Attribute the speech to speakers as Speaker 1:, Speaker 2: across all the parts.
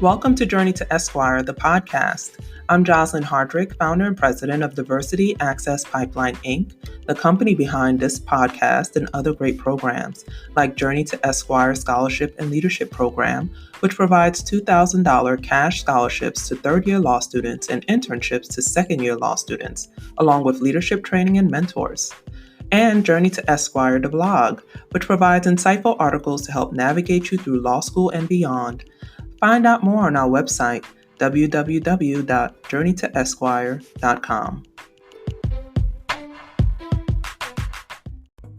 Speaker 1: Welcome to Journey to Esquire, the podcast. I'm Jocelyn Hardrick, founder and president of Diversity Access Pipeline, Inc., the company behind this podcast and other great programs, like Journey to Esquire Scholarship and Leadership Program, which provides $2,000 cash scholarships to third-year law students and internships to second-year law students, along with leadership training and mentors. And Journey to Esquire, the blog, which provides insightful articles to help navigate you through law school and beyond. Find out more on our website, www.journeytoesquire.com.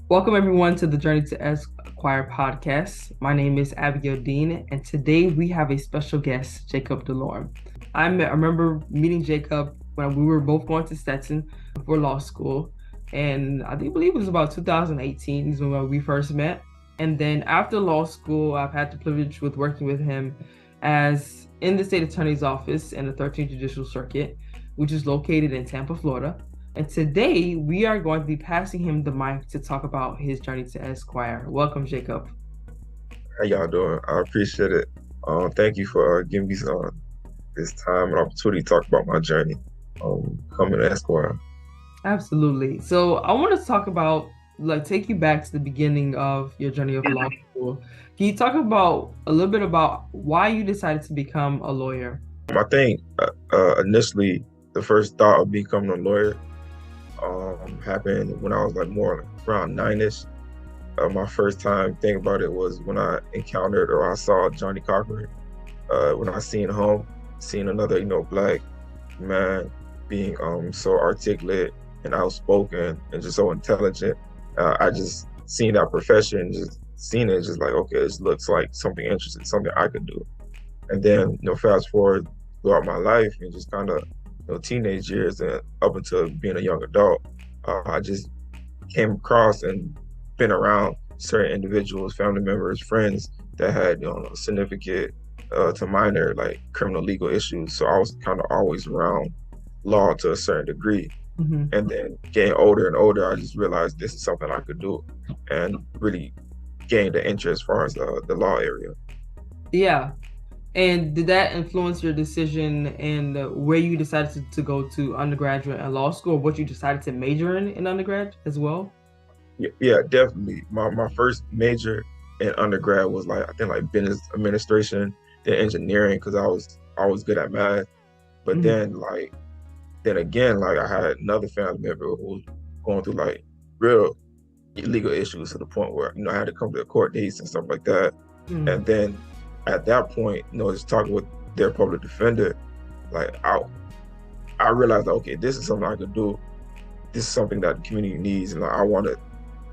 Speaker 2: Welcome everyone to the Journey to Esquire podcast. My name is Abigail Dean, and today we have a special guest, Jacob Delorme. I remember meeting Jacob when we were both going to Stetson for law school, and I believe it was about 2018 is when we first met. And then after law school, I've had the privilege with working with him as in the state attorney's office in the 13th Judicial Circuit, which is located in Tampa, Florida. And today we are going to be passing him the mic to talk about his journey to Esquire. Welcome, Jacob.
Speaker 3: How y'all doing? I appreciate it. Thank you for giving me this time and opportunity to talk about my journey coming to Esquire.
Speaker 2: Absolutely. So I want to talk about, take you back to the beginning of your journey of law school. Can you talk about a little bit about why you decided to become a lawyer?
Speaker 3: I think initially the first thought of becoming a lawyer happened when I was more around 9-ish. My first time thinking about it was when I encountered or I saw Johnny Cochran. When I seen another Black man being so articulate and outspoken and just so intelligent. I just seen that profession, just seen it, just okay, this looks like something interesting, something I could do. And then, fast forward throughout my life and just kind of, teenage years and up until being a young adult, I just came across and been around certain individuals, family members, friends that had, significant to minor, criminal legal issues. So I was kind of always around law to a certain degree. Mm-hmm. And then getting older and older, I just realized this is something I could do and really gained the interest as far as the law area.
Speaker 2: Yeah. And did that influence your decision and where you decided to go to undergraduate and law school, or what you decided to major in undergrad as well?
Speaker 3: Yeah, definitely. My first major in undergrad was business administration, then engineering, because I was always good at math. But mm-hmm. then again, I had another family member who was going through real legal issues to the point where, I had to come to court dates and stuff like that. Mm-hmm. And then at that point, just talking with their public defender, I realized, okay, this is something I could do. This is something that the community needs. And I want to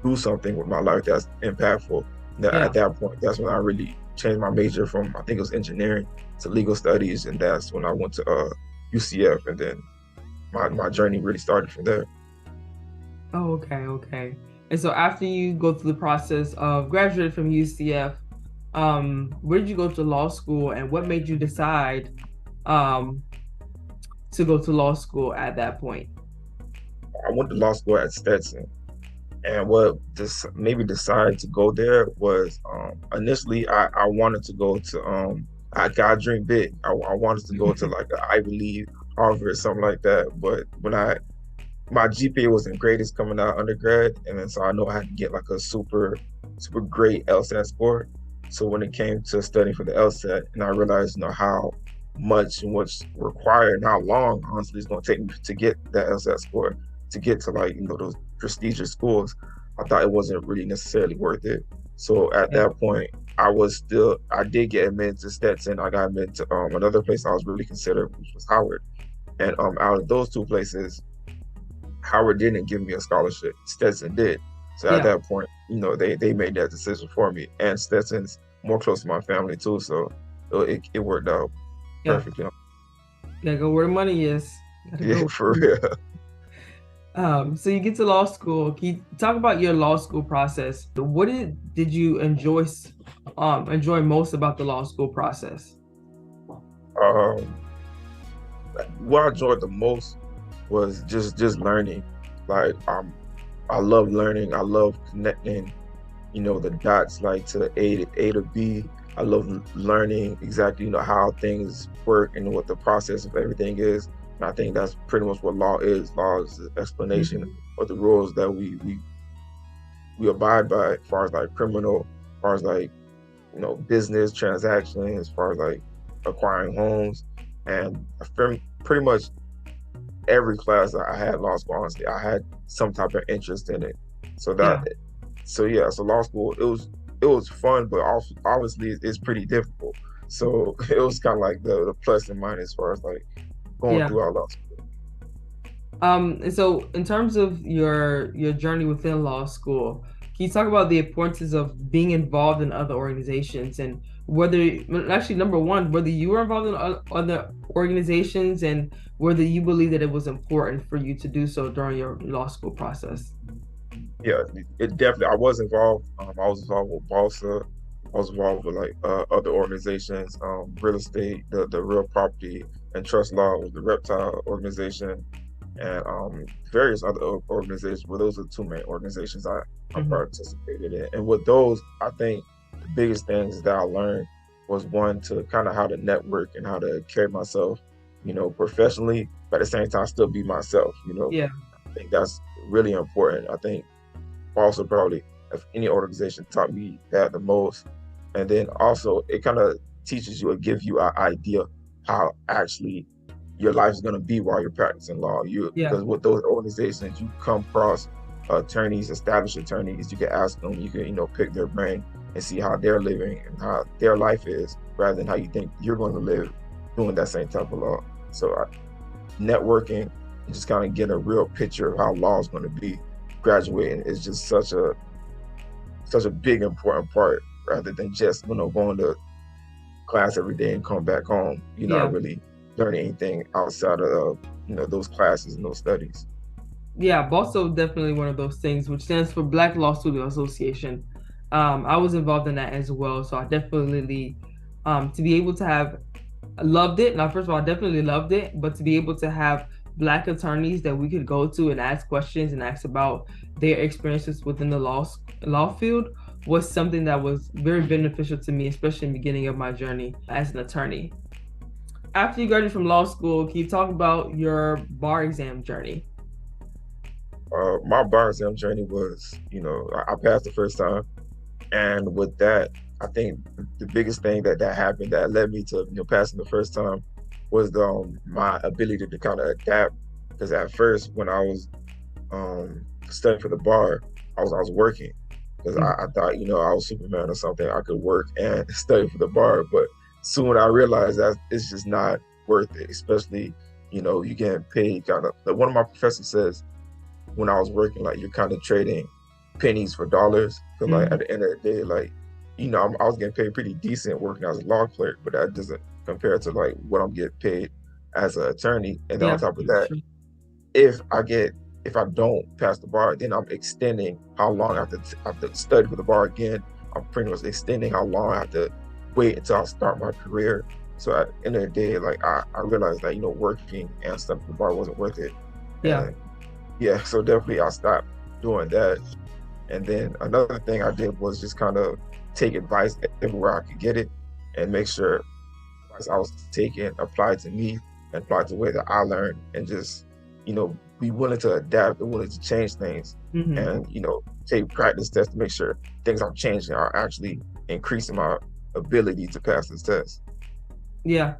Speaker 3: do something with my life that's impactful. At that point, that's when I really changed my major from, I think it was engineering, to legal studies. And that's when I went to UCF. And then my journey really started from there.
Speaker 2: Oh, okay. And so after you go through the process of graduating from UCF, where did you go to law school, and what made you decide to go to law school at that point?
Speaker 3: I went to law school at Stetson. And what maybe decided to go there was initially I wanted to go to, I dream big. I wanted to go to an Ivy League, Harvard, something like that. But when my GPA wasn't greatest coming out undergrad, and then so I know I had to get a super great LSAT score. So when it came to studying for the LSAT, and I realized how much and what's required and how long honestly it's going to take me to get that LSAT score to get to those prestigious schools, I thought it wasn't really necessarily worth it. So at that point, I did get admitted to Stetson. I got admitted to another place I was really considering, which was Howard. And out of those two places, Howard didn't give me a scholarship. Stetson did. So at that point, they made that decision for me. And Stetson's more close to my family too, so it worked out perfect.
Speaker 2: Gotta go where the money is.
Speaker 3: Yeah, for real.
Speaker 2: So you get to law school. Can you talk about your law school process? What did you enjoy most about the law school process?
Speaker 3: What I enjoyed the most was just learning. I love learning. I love connecting, the dots to A to B, I love learning exactly, how things work and what the process of everything is. And I think that's pretty much what law is. Law is the explanation of the rules that we abide by, as far as like criminal, as far as like, business transactions, as far as like acquiring homes. And pretty much every class that I had law school, honestly, I had some type of interest in it. So so law school, it was fun, but also obviously it's pretty difficult. So it was kind of like the plus and minus as far as like going
Speaker 2: Yeah.
Speaker 3: through our law school.
Speaker 2: And so in terms of your journey within law school, can you talk about the importance of being involved in other organizations, and actually, number one, whether you were involved in other organizations, and whether you believe that it was important for you to do so during your law school process?
Speaker 3: Yeah, it definitely. I was involved. I was involved with Balsa. I was involved with like other organizations, real estate, the real property and trust law was the reptile organization, and various other organizations. Well, those are the two main organizations I participated in. And with those, I think the biggest things that I learned was, one, to kind of how to network and how to carry myself, professionally, but at the same time still be myself.
Speaker 2: Yeah.
Speaker 3: I think that's really important. I think also probably if any organization taught me that the most. And then also it kind of teaches you or gives you an idea how actually your life is going to be while you're practicing law. Because with those organizations, you come across attorneys, established attorneys. You can ask them, you can pick their brain and see how they're living and how their life is, rather than how you think you're going to live doing that same type of law. So networking and just kind of get a real picture of how law is going to be graduating is just such a big important part, rather than just going to class every day and come back home. You're not really learning anything outside of those classes and those studies.
Speaker 2: Yeah, BALSO definitely one of those things, which stands for Black Law Student Association. I was involved in that as well, so I definitely to be able to have loved it. Now, first of all, I definitely loved it, but to be able to have Black attorneys that we could go to and ask questions and ask about their experiences within the law field was something that was very beneficial to me, especially in the beginning of my journey as an attorney. After you graduated from law school, can you talk about your bar exam journey?
Speaker 3: My bar exam journey was, I passed the first time, and with that, I think the biggest thing that happened that led me to passing the first time was my ability to kind of adapt. Because at first, when I was studying for the bar, I was working, because I thought I was Superman or something. I could work and study for the bar, but soon I realized that it's just not worth it. Especially you getting paid kind of. Like one of my professors says, when I was working, like, you're kind of trading pennies for dollars. Because like at the end of the day, like I was getting paid pretty decent working as a law clerk, but that doesn't compare to like what I'm getting paid as an attorney. And then on top of that, if I don't pass the bar, then I'm extending how long I have to study for the bar again. I'm pretty much extending how long I have to wait until I start my career. So at the end of the day, like I realized that working and studying for the bar wasn't worth it. So definitely I stopped doing that. And then another thing I did was just kind of take advice everywhere I could get it, and make sure advice I was taking applied to me and applied to the way that I learned, and just be willing to adapt and willing to change things, and take practice tests to make sure things I'm changing are actually increasing my ability to pass this test.
Speaker 2: Yeah,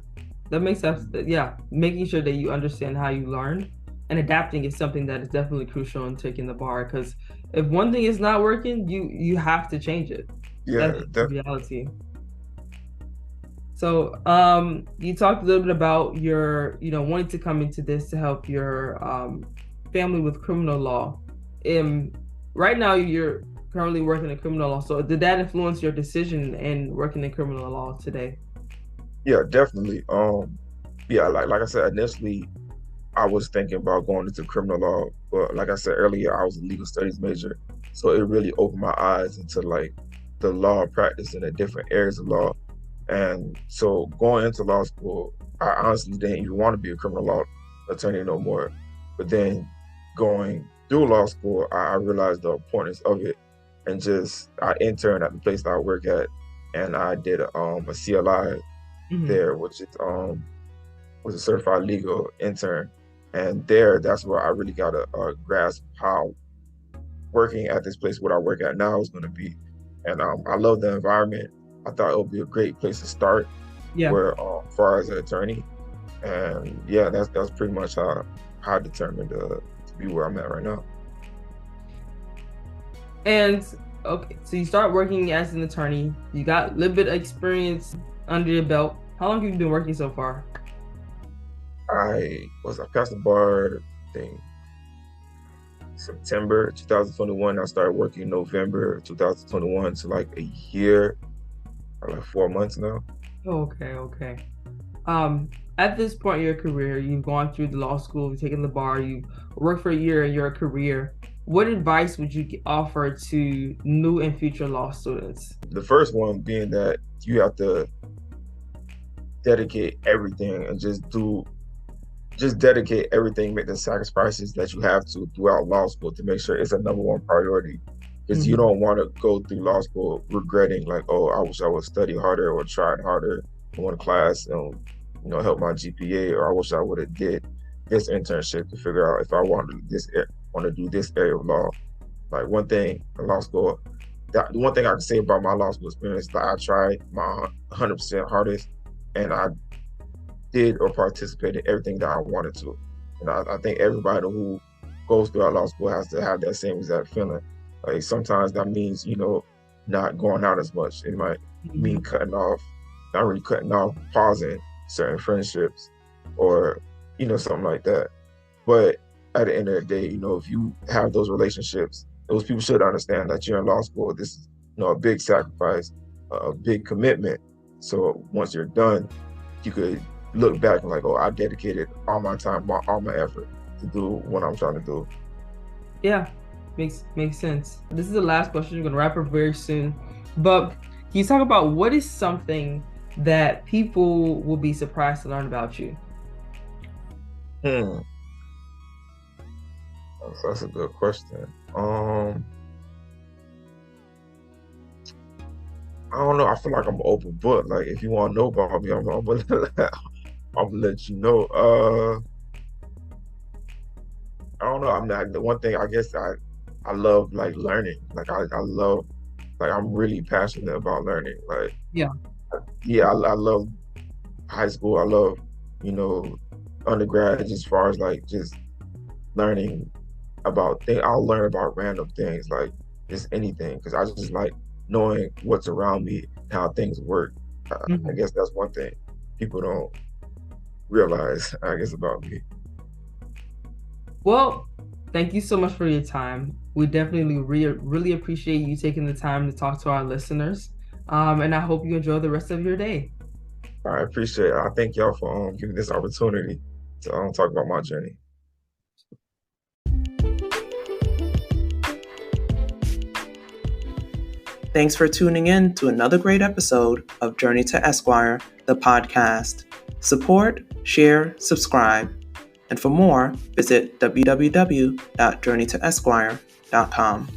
Speaker 2: that makes sense. Yeah, making sure that you understand how you learned and adapting is something that is definitely crucial in taking the bar, because if one thing is not working, you have to change it.
Speaker 3: Yeah,
Speaker 2: that's the reality. So you talked a little bit about your wanting to come into this to help your family with criminal law. Right now you're currently working in criminal law, so did that influence your decision in working in criminal law today?
Speaker 3: Yeah, definitely. Like I said, initially I was thinking about going into criminal law, but like I said earlier, I was a legal studies major, so it really opened my eyes into like the law practice in the different areas of law. And so going into law school, I honestly didn't even want to be a criminal law attorney no more. But then going through law school, I realized the importance of it, and I interned at the place that I work at, and I did a CLI there, which is was a certified legal intern, and that's where I really got a grasp how working at this place, what I work at now, is going to be. And I love the environment. I thought it would be a great place to start.
Speaker 2: Yeah.
Speaker 3: Where, far as an attorney, and yeah, that's pretty much how I determined to be where I'm at right now.
Speaker 2: And okay, so you start working as an attorney. You got a little bit of experience under your belt. How long have you been working so far?
Speaker 3: I passed the bar, I think, September 2021. I started working November 2021, so like a year or like 4 months now.
Speaker 2: Okay. At this point in your career, you've gone through the law school, you've taken the bar, you worked for a year in your career. What advice would you offer to new and future law students?
Speaker 3: The first one being that you have to dedicate everything and just dedicate everything, make the sacrifices that you have to throughout law school to make sure it's a number one priority. Because you don't want to go through law school regretting like, oh, I wish I would study harder or tried harder in one class and help my GPA, or I wish I would have did this internship to figure out if I want to do this area of law. Like one thing in law school, the one thing I can say about my law school experience is that I tried my 100% hardest, and I did or participated in everything that I wanted to. And I think everybody who goes through our law school has to have that same exact feeling. Like sometimes that means, not going out as much. It might mean pausing certain friendships or, something like that. But at the end of the day, if you have those relationships, those people should understand that you're in law school. This is, a big sacrifice, a big commitment. So once you're done, you could look back and like, oh, I dedicated all my time, all my effort to do what I'm trying to do.
Speaker 2: Yeah, makes sense. This is the last question. We're gonna wrap up very soon. But can you talk about what is something that people will be surprised to learn about you?
Speaker 3: That's a good question. I don't know. I feel like I'm an open book. Like if you want to know about me, I'm gonna let you know. I don't know. I'm not the one thing. I guess I love like learning. Like I love, like I'm really passionate about learning. Like I love high school. I love undergrad as far as like just learning about things. I'll learn about random things, like just anything, because I just like knowing what's around me, how things work. I guess that's one thing people don't realize, I guess, about me.
Speaker 2: Well, thank you so much for your time. We definitely really appreciate you taking the time to talk to our listeners. And I hope you enjoy the rest of your day.
Speaker 3: I appreciate it. I thank y'all for giving this opportunity to talk about my journey.
Speaker 1: Thanks for tuning in to another great episode of Journey to Esquire, the podcast. Support, share, subscribe. And for more, visit www.journeytoesquire.com.